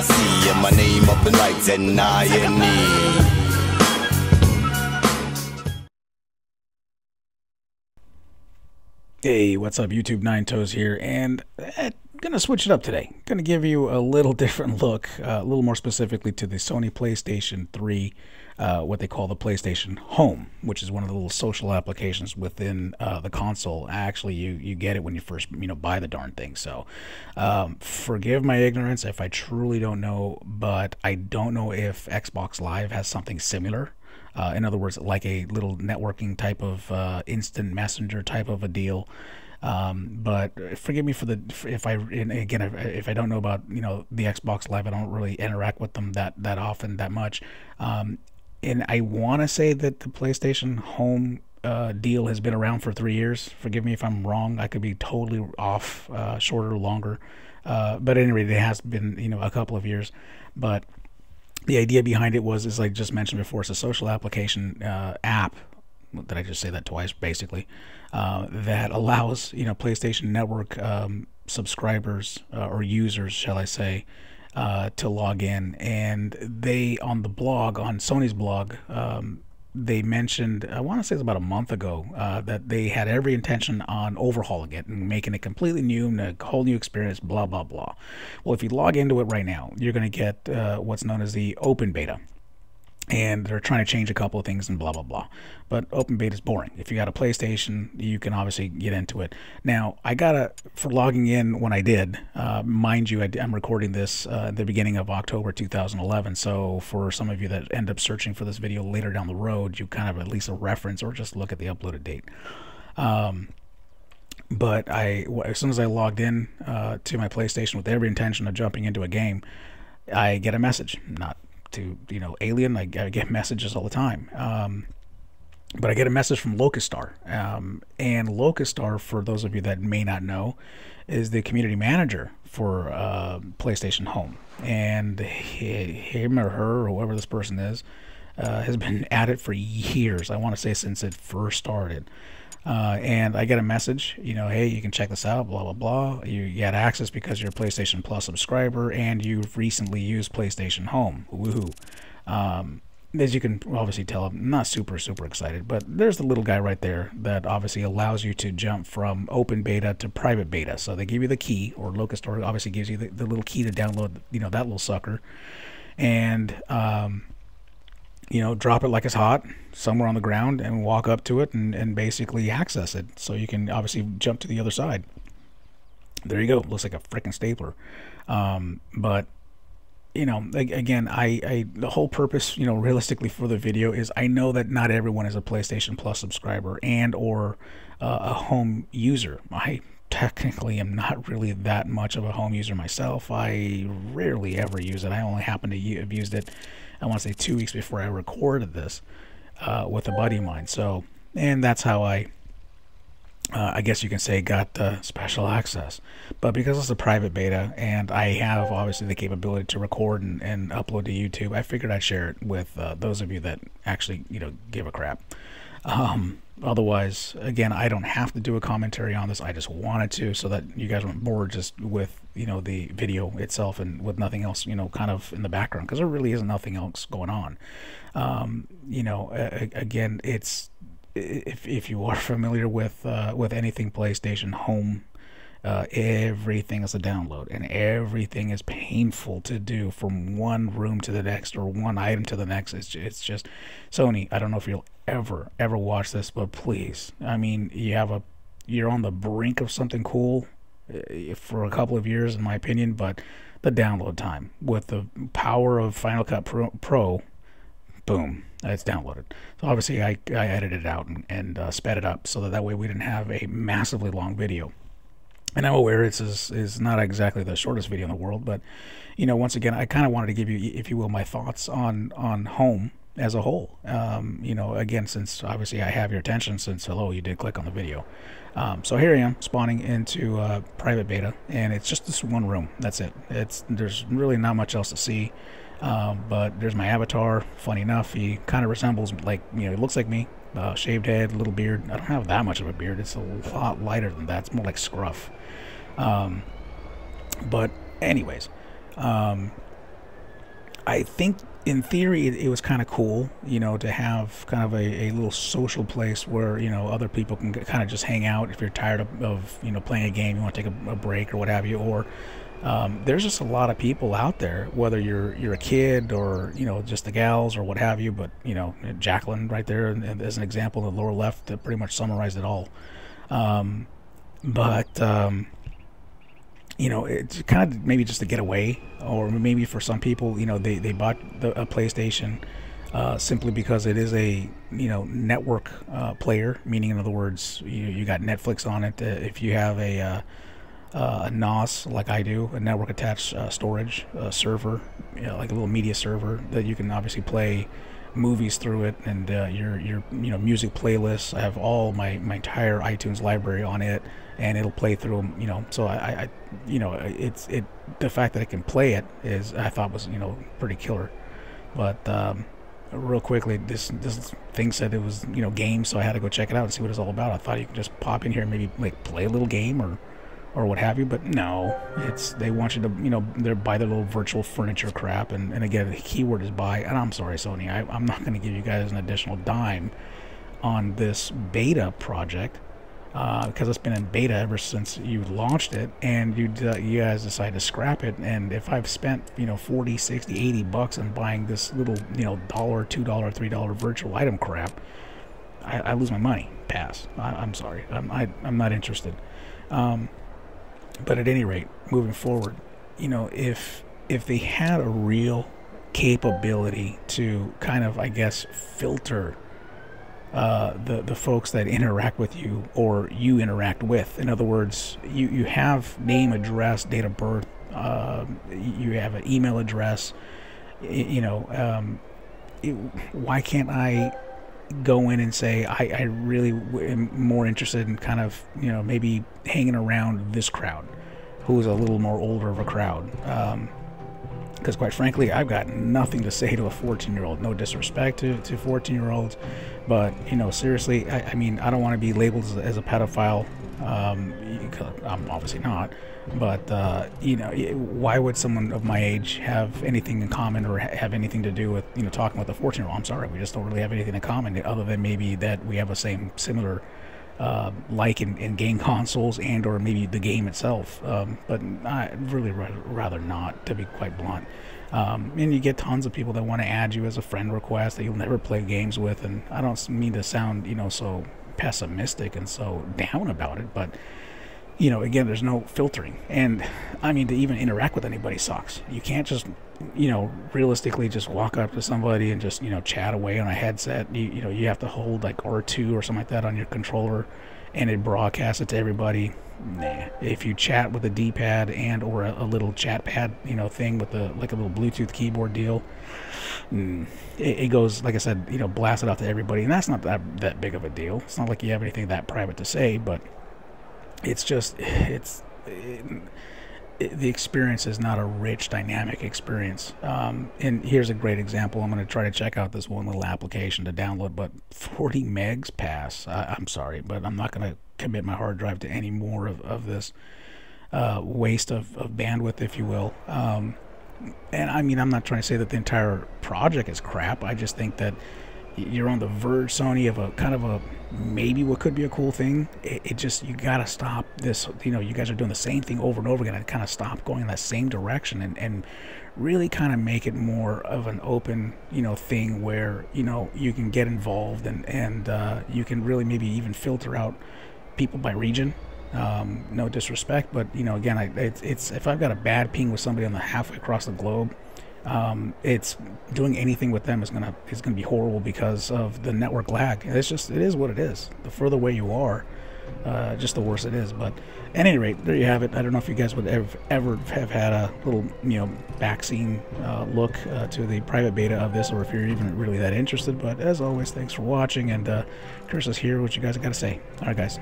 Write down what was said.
see, and my name up in lights and I and me. Hey, what's up, YouTube? Nine Toes here, and gonna switch it up today. Gonna give you a little different look, a little more specifically to the Sony PlayStation 3, what they call the PlayStation Home, which is one of the little social applications within the console. Actually, you get it when you first buy the darn thing. So, forgive my ignorance if I truly don't know, but I don't know if Xbox Live has something similar. In other words, like a little networking type of instant messenger type of a deal. But forgive me if I don't know about the Xbox Live. I don't really interact with them that often, that much. And I want to say that the PlayStation Home deal has been around for 3 years. Forgive me if I'm wrong. I could be totally off, shorter, longer. But anyway, it has been a couple of years. But the idea behind it was, as I just mentioned before, it's a social application app. Did I just say that twice? Basically, that allows PlayStation Network subscribers or users, shall I say, to log in. And they on Sony's blog, they mentioned, I want to say it's about a month ago, that they had every intention on overhauling it and making it completely new and a whole new experience, blah, blah, blah. Well, if you log into it right now, you're going to get what's known as the open beta. And they're trying to change a couple of things and blah, blah, blah. But open beta is boring. If you got a PlayStation, you can obviously get into it. Now, for logging in when I did, mind you, I'm recording this at the beginning of October 2011. So for some of you that end up searching for this video later down the road, you kind of at least a reference or just look at the uploaded date. But as soon as I logged in to my PlayStation with every intention of jumping into a game, I get a message. Not to alien, I get messages all the time, but I get a message from Locustar, and Locustar, for those of you that may not know, is the community manager for PlayStation Home, and him or her or whoever this person is has been at it for years. I want to say since it first started. And I get a message, hey, you can check this out, blah, blah, blah. You get access because you're a PlayStation Plus subscriber and you've recently used PlayStation Home. Woohoo. As you can obviously tell, I'm not super excited, but there's the little guy right there that obviously allows you to jump from open beta to private beta. So they give you the key, or Locustar obviously gives you the little key to download, that little sucker. And, drop it like it's hot somewhere on the ground and walk up to it and basically access it. So you can obviously jump to the other side. There you go. It looks like a freaking stapler. But, again, the whole purpose, realistically for the video is I know that not everyone is a PlayStation Plus subscriber and or a home user. I technically am not really that much of a home user myself. I rarely ever use it. I only happen to have used it, I want to say 2 weeks before I recorded this with a buddy of mine. So, and that's how I guess you can say got special access. But because it's a private beta and I have obviously the capability to record and upload to YouTube, I figured I'd share it with those of you that actually give a crap. Otherwise, again, I don't have to do a commentary on this. I just wanted to, so that you guys weren't bored just with the video itself and with nothing else kind of in the background, because there really is nothing else going on. Again, it's if you are familiar with anything PlayStation Home, everything is a download and everything is painful to do from one room to the next or one item to the next. It's just Sony, I don't know if you'll ever watch this, but please, I mean, you're on the brink of something cool for a couple of years in my opinion, but the download time with the power of Final Cut Pro, boom, it's downloaded. So obviously I edited it out and sped it up so that way we didn't have a massively long video. And I'm aware is not exactly the shortest video in the world, but once again, I kind of wanted to give you, if you will, my thoughts on Home as a whole. Again, since obviously I have your attention, since hello, you did click on the video. So here I am spawning into private beta, and it's just this one room. That's it. There's really not much else to see. But there's my avatar. Funny enough, he kind of resembles, like, he looks like me. Shaved head, little beard. I don't have that much of a beard. It's a lot lighter than that. It's more like scruff. But anyways, I think in theory it was kind of cool, you know, to have kind of a little social place where, you know, other people can kind of just hang out if you're tired of you know, playing a game, you want to take a break or what have you. Or there's just a lot of people out there, whether you're a kid or, you know, just the gals or what have you. But, you know, Jacqueline right there, and as an example, in the lower left, that pretty much summarized it all. But you know, it's kind of maybe just to get away, or maybe for some people, you know, they bought a PlayStation simply because it is a, you know, network player, meaning, in other words, you got Netflix on it. If you have a NOS like I do, a network attached storage server, you know, like a little media server that you can obviously play movies through it, and your you know, music playlists. I have all my entire iTunes library on it, and it'll play through them, you know. So I you know, the fact that it can play it is, I thought, was, you know, pretty killer. But real quickly, this thing said it was, you know, games, so I had to go check it out and see what it's all about. I thought you could just pop in here and maybe like play a little game or what have you, but no, they want you to, you know, they buy their little virtual furniture crap, and again, the keyword is buy. And I'm sorry, Sony, I'm not going to give you guys an additional dime on this beta project, because it's been in beta ever since you launched it, and you guys decided to scrap it. And if I've spent, you know, 40, 60, 80 bucks on buying this little, you know, $1, $2, $3 virtual item crap, I lose my money. Pass. I'm sorry. I'm not interested. But at any rate, moving forward, you know, if they had a real capability to kind of, I guess, filter the folks that interact with you or you interact with. In other words, you have name, address, date of birth, you have an email address, you know, why can't I go in and say I really am more interested in kind of, you know, maybe hanging around this crowd who is a little more older of a crowd, because quite frankly, I've got nothing to say to a 14-year-old. No disrespect to 14-year-olds, but, you know, seriously, I mean, I don't want to be labeled as a pedophile. I'm obviously not, but you know, why would someone of my age have anything in common or have anything to do with, you know, talking with a 14-year-old? I'm sorry, we just don't really have anything in common, other than maybe that we have a similar like in game consoles and or maybe the game itself, but I'd really rather not, to be quite blunt. And you get tons of people that want to add you as a friend request that you'll never play games with, and I don't mean to sound, you know, so pessimistic and so down about it, but, you know, again, there's no filtering, and I mean, to even interact with anybody sucks. You can't just, you know, realistically just walk up to somebody and just, you know, chat away on a headset. You know, you have to hold like R2 or something like that on your controller, and it broadcasts it to everybody. Nah. If you chat with a D-pad and or a little chat pad, you know, thing with like a little Bluetooth keyboard deal, it goes, like I said, you know, blast it out to everybody, and that's not that big of a deal. It's not like you have anything that private to say, but it's just the experience is not a rich, dynamic experience. And here's a great example. I'm going to try to check out this one little application to download, but 40 megs pass. I'm sorry, but I'm not going to commit my hard drive to any more of this waste of bandwidth, if you will. And I mean, I'm not trying to say that the entire project is crap. I just think that you're on the verge, Sony, of a kind of a maybe what could be a cool thing. It just, you gotta stop this. You know, you guys are doing the same thing over and over again, and kind of stop going in that same direction, and really kind of make it more of an open, you know, thing where, you know, you can get involved, and you can really maybe even filter out people by region. No disrespect, but, you know, again, it's if I've got a bad ping with somebody on the halfway across the globe, it's doing anything with them is gonna be horrible because of the network lag. It is what it is. The further away you are, just the worse it is. But at any rate, there you have it. I don't know if you guys would ever have had a little, you know, backscene look to the private beta of this, or if you're even really that interested. But as always, thanks for watching, and Chris is here. What you guys got to say? All right, guys.